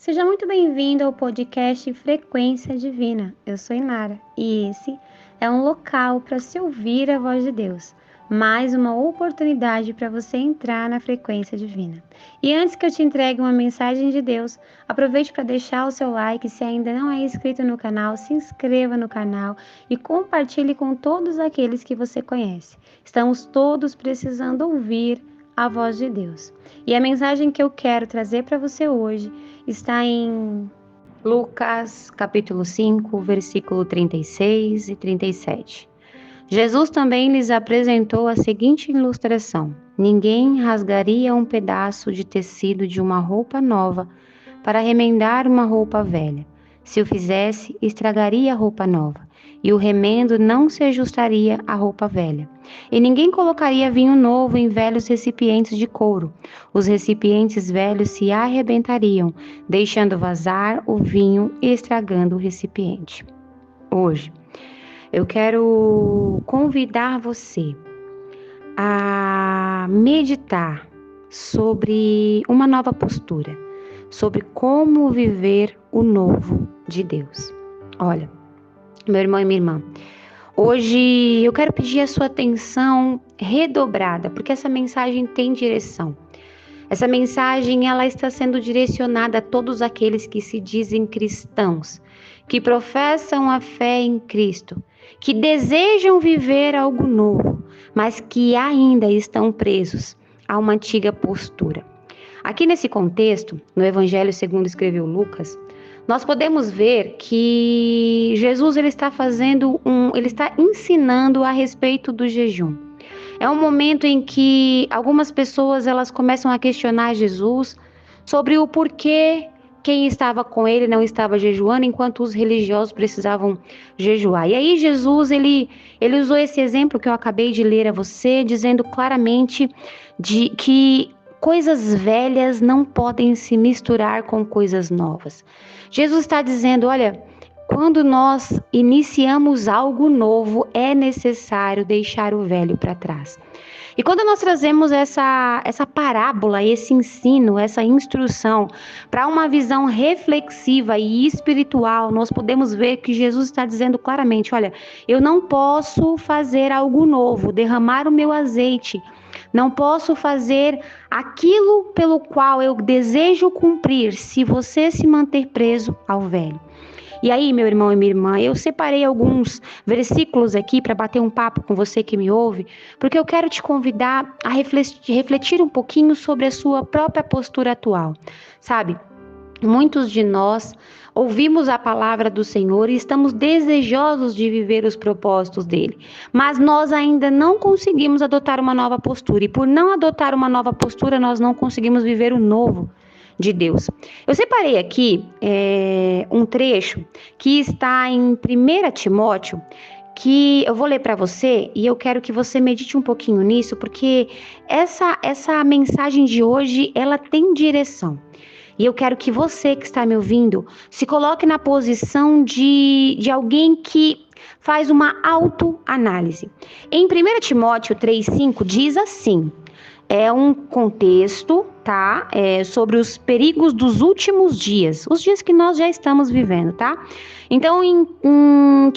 Seja muito bem-vindo ao podcast Frequência Divina. Eu sou Inara e esse é um local para se ouvir a voz de Deus, mais uma oportunidade para você entrar na frequência divina. E antes que eu te entregue uma mensagem de Deus, aproveite para deixar o seu like. Se ainda não é inscrito no canal, se inscreva no canal e compartilhe com todos aqueles que você conhece. Estamos todos precisando ouvir a voz de Deus. E a mensagem que eu quero trazer para você hoje está em Lucas, capítulo 5, versículo 36 e 37. Jesus também lhes apresentou a seguinte ilustração: ninguém rasgaria um pedaço de tecido de uma roupa nova para remendar uma roupa velha. Se o fizesse, estragaria a roupa nova, e o remendo não se ajustaria à roupa velha. E ninguém colocaria vinho novo em velhos recipientes de couro. Os recipientes velhos se arrebentariam, deixando vazar o vinho e estragando o recipiente. Hoje, eu quero convidar você a meditar sobre uma nova postura, sobre como viver o novo de Deus. Olha, meu irmão e minha irmã, hoje eu quero pedir a sua atenção redobrada, porque essa mensagem tem direção. Essa mensagem ela está sendo direcionada a todos aqueles que se dizem cristãos, que professam a fé em Cristo, que desejam viver algo novo, mas que ainda estão presos a uma antiga postura. Aqui nesse contexto, no Evangelho segundo escreveu Lucas, nós podemos ver que Jesus ele está ensinando a respeito do jejum. É um momento em que algumas pessoas elas começam a questionar Jesus sobre o porquê quem estava com ele não estava jejuando, enquanto os religiosos precisavam jejuar. E aí Jesus ele usou esse exemplo que eu acabei de ler a você, dizendo claramente de que coisas velhas não podem se misturar com coisas novas. Jesus está dizendo, olha, quando nós iniciamos algo novo, é necessário deixar o velho para trás. E quando nós trazemos essa parábola, esse ensino, essa instrução para uma visão reflexiva e espiritual, nós podemos ver que Jesus está dizendo claramente, olha, eu não posso fazer algo novo, derramar o meu azeite, não posso fazer aquilo pelo qual eu desejo cumprir se você se manter preso ao velho. E aí, meu irmão e minha irmã, eu separei alguns versículos aqui para bater um papo com você que me ouve, porque eu quero te convidar a refletir um pouquinho sobre a sua própria postura atual. Sabe, muitos de nós ouvimos a palavra do Senhor e estamos desejosos de viver os propósitos dele, mas nós ainda não conseguimos adotar uma nova postura, e por não adotar uma nova postura, nós não conseguimos viver o novo de Deus. Eu separei aqui um trecho que está em 1 Timóteo, que eu vou ler para você e eu quero que você medite um pouquinho nisso, porque essa mensagem de hoje, ela tem direção. E eu quero que você que está me ouvindo se coloque na posição de alguém que faz uma autoanálise. Em 1 Timóteo 3,5 diz assim, é um contexto, tá? Sobre os perigos dos últimos dias, os dias que nós já estamos vivendo, tá? Então, em 1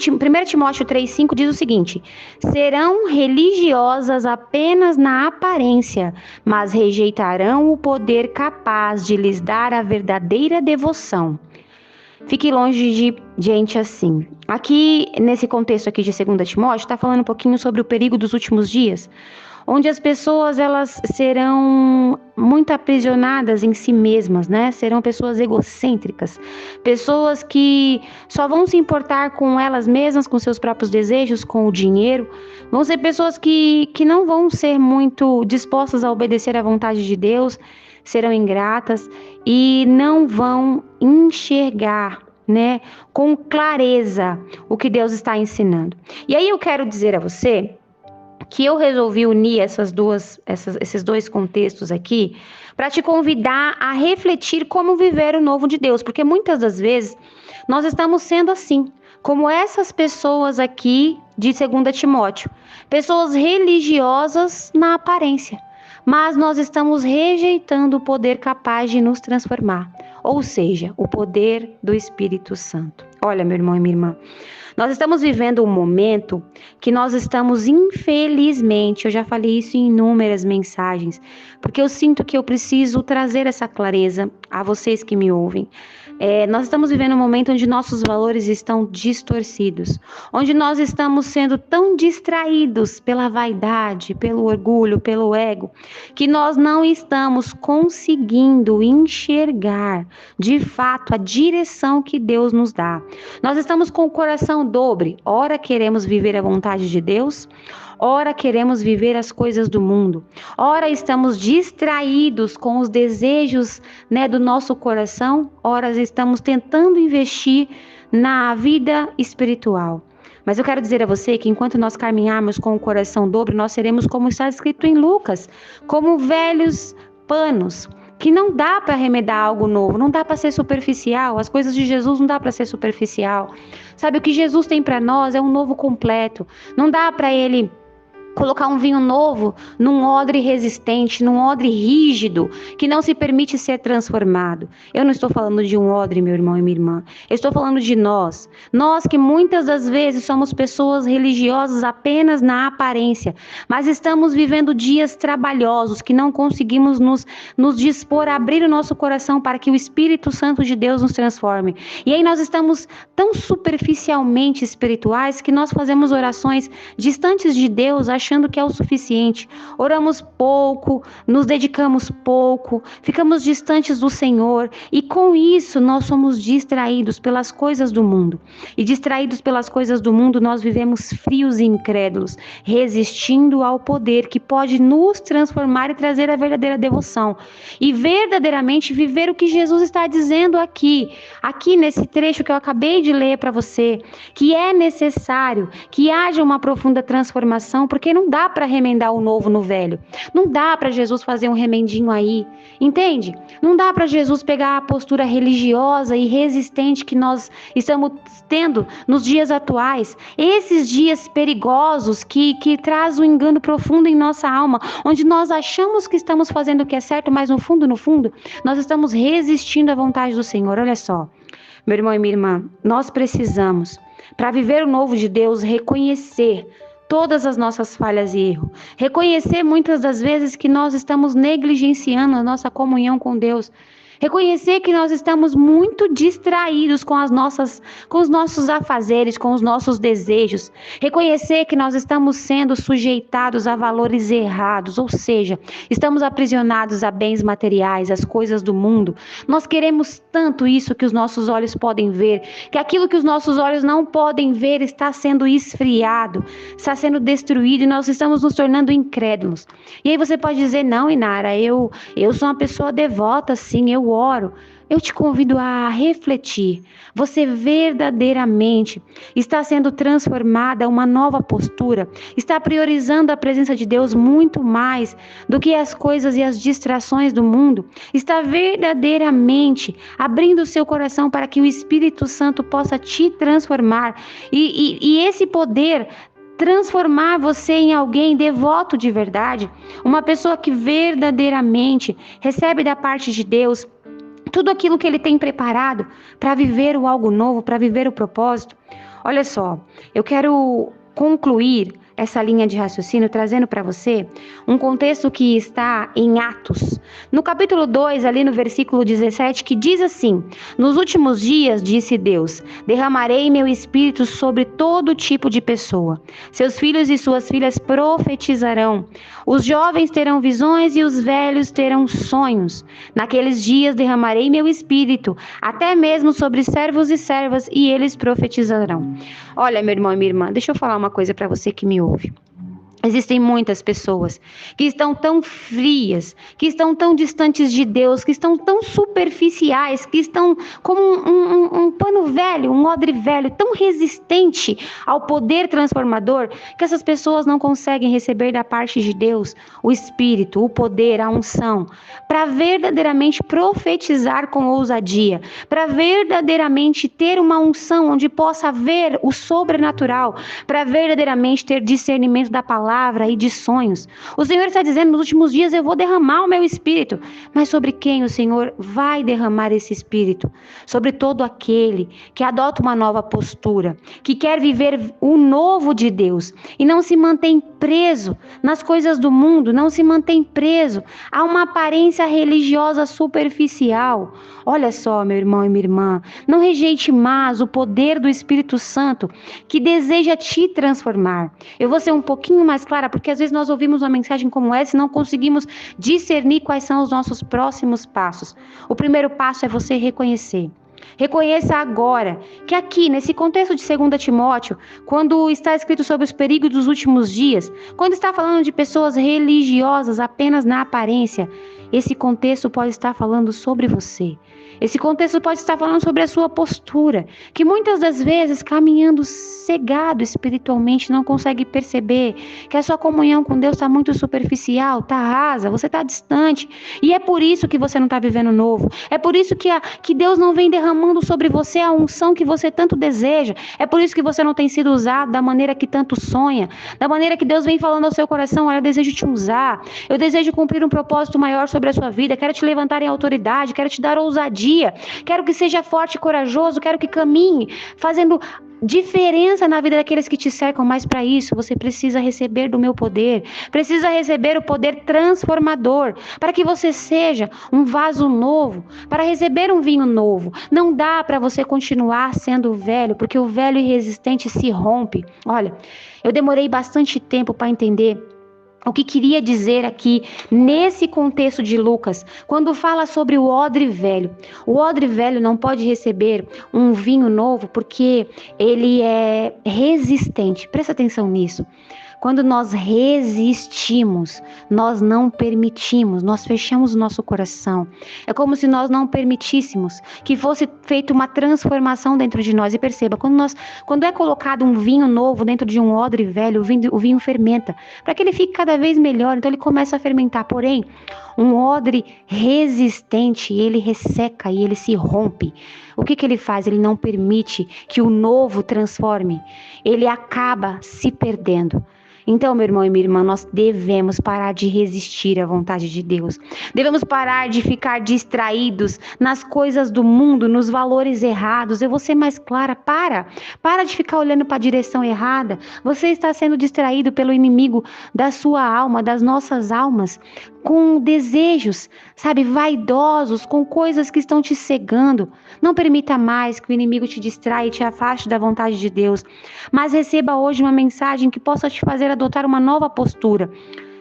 Timóteo 3,5 diz o seguinte: serão religiosas apenas na aparência, mas rejeitarão o poder capaz de lhes dar a verdadeira devoção. Fique longe de gente assim. Aqui, nesse contexto aqui de 2 Timóteo, está falando um pouquinho sobre o perigo dos últimos dias, onde as pessoas elas serão muito aprisionadas em si mesmas, né? Serão pessoas egocêntricas, pessoas que só vão se importar com elas mesmas, com seus próprios desejos, com o dinheiro. Vão ser pessoas que não vão ser muito dispostas a obedecer à vontade de Deus, serão ingratas e não vão enxergar, né, com clareza o que Deus está ensinando. E aí eu quero dizer a você que eu resolvi unir esses dois contextos aqui para te convidar a refletir como viver o novo de Deus, porque muitas das vezes nós estamos sendo assim, como essas pessoas aqui de 2 Timóteo, pessoas religiosas na aparência, mas nós estamos rejeitando o poder capaz de nos transformar, ou seja, o poder do Espírito Santo. Olha, meu irmão e minha irmã, nós estamos vivendo um momento que nós estamos, infelizmente, eu já falei isso em inúmeras mensagens, porque eu sinto que eu preciso trazer essa clareza a vocês que me ouvem. Nós estamos vivendo um momento onde nossos valores estão distorcidos, onde nós estamos sendo tão distraídos pela vaidade, pelo orgulho, pelo ego, que nós não estamos conseguindo enxergar de fato a direção que Deus nos dá. Nós estamos com o coração dobre, ora queremos viver a vontade de Deus, ora queremos viver as coisas do mundo, ora estamos distraídos com os desejos, do nosso coração, ora estamos tentando investir na vida espiritual. Mas eu quero dizer a você que enquanto nós caminharmos com o coração dobre, nós seremos como está escrito em Lucas, como velhos panos, que não dá para remedar algo novo, não dá para ser superficial, as coisas de Jesus não dá para ser superficial. Sabe, o que Jesus tem para nós é um novo completo, não dá para ele colocar um vinho novo num odre resistente, num odre rígido, que não se permite ser transformado. Eu não estou falando de um odre, meu irmão e minha irmã. Eu estou falando de nós. Nós que muitas das vezes somos pessoas religiosas apenas na aparência, mas estamos vivendo dias trabalhosos que não conseguimos nos dispor a abrir o nosso coração para que o Espírito Santo de Deus nos transforme. E aí nós estamos tão superficialmente espirituais que nós fazemos orações distantes de Deus, achando que é o suficiente. Oramos pouco, nos dedicamos pouco, ficamos distantes do Senhor e com isso nós somos distraídos pelas coisas do mundo. E distraídos pelas coisas do mundo, nós vivemos frios e incrédulos, resistindo ao poder que pode nos transformar e trazer a verdadeira devoção. E verdadeiramente viver o que Jesus está dizendo aqui nesse trecho que eu acabei de ler para você, que é necessário que haja uma profunda transformação, porque não dá para remendar o novo no velho. Não dá para Jesus fazer um remendinho aí, entende? Não dá para Jesus pegar a postura religiosa e resistente que nós estamos tendo nos dias atuais. Esses dias perigosos que traz um engano profundo em nossa alma, onde nós achamos que estamos fazendo o que é certo, mas no fundo, nós estamos resistindo à vontade do Senhor. Olha só, meu irmão e minha irmã, nós precisamos, para viver o novo de Deus, reconhecer todas as nossas falhas e erros. Reconhecer muitas das vezes que nós estamos negligenciando a nossa comunhão com Deus. Reconhecer que nós estamos muito distraídos com os nossos afazeres, com os nossos desejos. Reconhecer que nós estamos sendo sujeitados a valores errados, ou seja, estamos aprisionados a bens materiais, às coisas do mundo. Nós queremos tanto isso que os nossos olhos podem ver, que aquilo que os nossos olhos não podem ver está sendo esfriado, está sendo destruído e nós estamos nos tornando incrédulos. E aí você pode dizer, não, Inara, eu sou uma pessoa devota, sim, eu oro. Eu te convido a refletir. Você verdadeiramente está sendo transformada a uma nova postura, está priorizando a presença de Deus muito mais do que as coisas e as distrações do mundo, está verdadeiramente abrindo o seu coração para que o Espírito Santo possa te transformar e esse poder transformar você em alguém devoto de verdade, uma pessoa que verdadeiramente recebe da parte de Deus tudo aquilo que Ele tem preparado para viver o algo novo, para viver o propósito. Olha só, eu quero concluir essa linha de raciocínio trazendo para você um contexto que está em Atos, no capítulo 2, ali no versículo 17, que diz assim: nos últimos dias, disse Deus, derramarei meu espírito sobre todo tipo de pessoa. Seus filhos e suas filhas profetizarão. Os jovens terão visões e os velhos terão sonhos. Naqueles dias derramarei meu espírito, até mesmo sobre servos e servas, e eles profetizarão. Olha, meu irmão e minha irmã, deixa eu falar uma coisa para você que me ouve. Existem muitas pessoas que estão tão frias, que estão tão distantes de Deus, que estão tão superficiais, que estão como um pano velho, um odre velho, tão resistente ao poder transformador, que essas pessoas não conseguem receber da parte de Deus o Espírito, o poder, a unção, para verdadeiramente profetizar com ousadia, para verdadeiramente ter uma unção onde possa ver o sobrenatural, para verdadeiramente ter discernimento da palavra palavra e de sonhos. O Senhor está dizendo, nos últimos dias eu vou derramar o meu espírito. Mas sobre quem o Senhor vai derramar esse espírito? Sobre todo aquele que adota uma nova postura, que quer viver o novo de Deus e não se mantém preso nas coisas do mundo, não se mantém preso a uma aparência religiosa superficial. Olha só, meu irmão e minha irmã, não rejeite mais o poder do Espírito Santo que deseja te transformar. Eu vou ser um pouquinho mais clara, porque às vezes nós ouvimos uma mensagem como essa e não conseguimos discernir quais são os nossos próximos passos. O primeiro passo é você reconhecer. Reconheça agora que aqui, nesse contexto de 2 Timóteo, quando está escrito sobre os perigos dos últimos dias, quando está falando de pessoas religiosas apenas na aparência, esse contexto pode estar falando sobre você. Esse contexto pode estar falando sobre a sua postura, que muitas das vezes, caminhando cegado espiritualmente, não consegue perceber que a sua comunhão com Deus está muito superficial, está rasa, você está distante. E é por isso que você não está vivendo novo. É por isso que Deus não vem derramando sobre você a unção que você tanto deseja. É por isso que você não tem sido usado da maneira que tanto sonha. Da maneira que Deus vem falando ao seu coração, olha, eu desejo te usar. Eu desejo cumprir um propósito maior sobre a sua vida. Quero te levantar em autoridade, quero te dar ousadia. Quero que seja forte e corajoso, quero que caminhe fazendo diferença na vida daqueles que te cercam, mas para isso você precisa receber do meu poder, precisa receber o poder transformador, para que você seja um vaso novo, para receber um vinho novo. Não dá para você continuar sendo velho, porque o velho e resistente se rompe. Olha, eu demorei bastante tempo para entender o que queria dizer aqui, nesse contexto de Lucas, quando fala sobre o odre velho. O odre velho não pode receber um vinho novo porque ele é resistente. Presta atenção nisso. Quando nós resistimos, nós não permitimos, nós fechamos o nosso coração. É como se nós não permitíssemos que fosse feita uma transformação dentro de nós. E perceba, quando é colocado um vinho novo dentro de um odre velho, o vinho fermenta, para que ele fique cada vez melhor, então ele começa a fermentar. Porém, um odre resistente, ele resseca e ele se rompe. O que ele faz? Ele não permite que o novo transforme. Ele acaba se perdendo. Então, meu irmão e minha irmã, nós devemos parar de resistir à vontade de Deus. Devemos parar de ficar distraídos nas coisas do mundo, nos valores errados. Eu vou ser mais clara, para de ficar olhando para a direção errada. Você está sendo distraído pelo inimigo da sua alma, das nossas almas, com desejos, vaidosos, com coisas que estão te cegando. Não permita mais que o inimigo te distraia e te afaste da vontade de Deus. Mas receba hoje uma mensagem que possa te fazer adotar uma nova postura.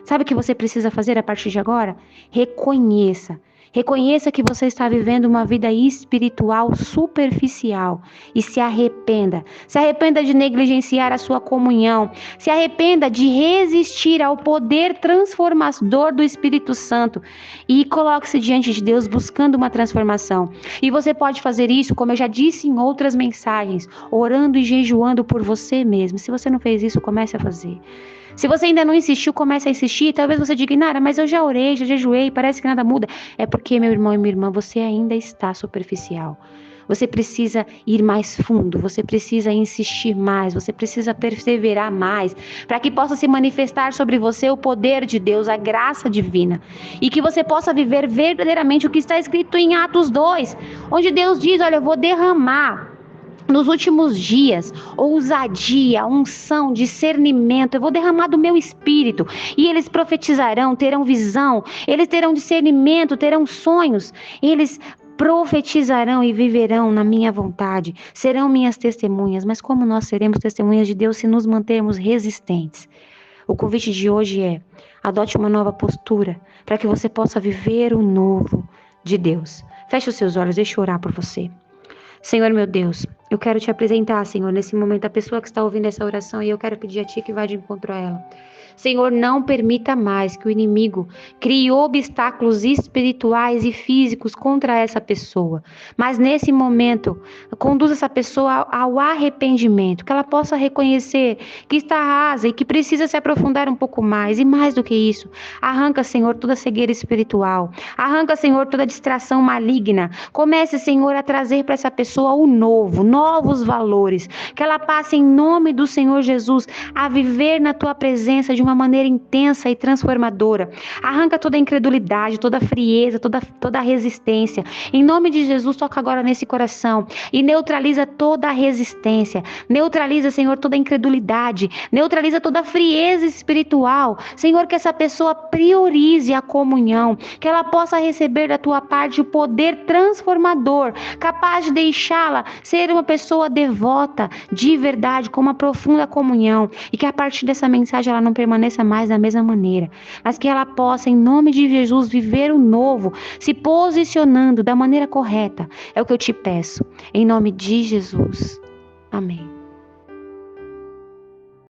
Sabe o que você precisa fazer a partir de agora? Reconheça. Reconheça que você está vivendo uma vida espiritual superficial e se arrependa. Se arrependa de negligenciar a sua comunhão. Se arrependa de resistir ao poder transformador do Espírito Santo e coloque-se diante de Deus buscando uma transformação. E você pode fazer isso, como eu já disse em outras mensagens, orando e jejuando por você mesmo. Se você não fez isso, comece a fazer. Se você ainda não insistiu, comece a insistir. Talvez você diga, Nara, mas eu já orei, já jejuei, parece que nada muda. É porque, meu irmão e minha irmã, você ainda está superficial. Você precisa ir mais fundo, você precisa insistir mais, você precisa perseverar mais, para que possa se manifestar sobre você o poder de Deus, a graça divina. E que você possa viver verdadeiramente o que está escrito em Atos 2, onde Deus diz, olha, eu vou derramar nos últimos dias, ousadia, unção, discernimento, eu vou derramar do meu espírito, e eles profetizarão, terão visão, eles terão discernimento, terão sonhos, eles profetizarão e viverão na minha vontade, serão minhas testemunhas. Mas como nós seremos testemunhas de Deus se nos mantermos resistentes? O convite de hoje é, adote uma nova postura, para que você possa viver o novo de Deus. Feche os seus olhos, deixa eu orar por você. Senhor meu Deus, eu quero te apresentar, Senhor, nesse momento a pessoa que está ouvindo essa oração, e eu quero pedir a Ti que vá de encontro a ela. Senhor, não permita mais que o inimigo crie obstáculos espirituais e físicos contra essa pessoa. Mas nesse momento, conduza essa pessoa ao arrependimento, que ela possa reconhecer que está rasa e que precisa se aprofundar um pouco mais. E mais do que isso, arranca, Senhor, toda cegueira espiritual. Arranca, Senhor, toda distração maligna. Comece, Senhor, a trazer para essa pessoa o novo, novos valores. Que ela passe, em nome do Senhor Jesus, a viver na Tua presença de uma maneira intensa e transformadora. Arranca toda a incredulidade, toda a frieza, toda a resistência. Em nome de Jesus, toca agora nesse coração e neutraliza toda a resistência. Neutraliza, Senhor, toda a incredulidade. Neutraliza toda a frieza espiritual. Senhor, que essa pessoa priorize a comunhão, que ela possa receber da tua parte o poder transformador, capaz de deixá-la ser uma pessoa devota, de verdade, com uma profunda comunhão, e que a partir dessa mensagem ela não permaneça mais da mesma maneira, mas que ela possa, em nome de Jesus, viver o novo, se posicionando da maneira correta. É o que eu te peço, em nome de Jesus. Amém.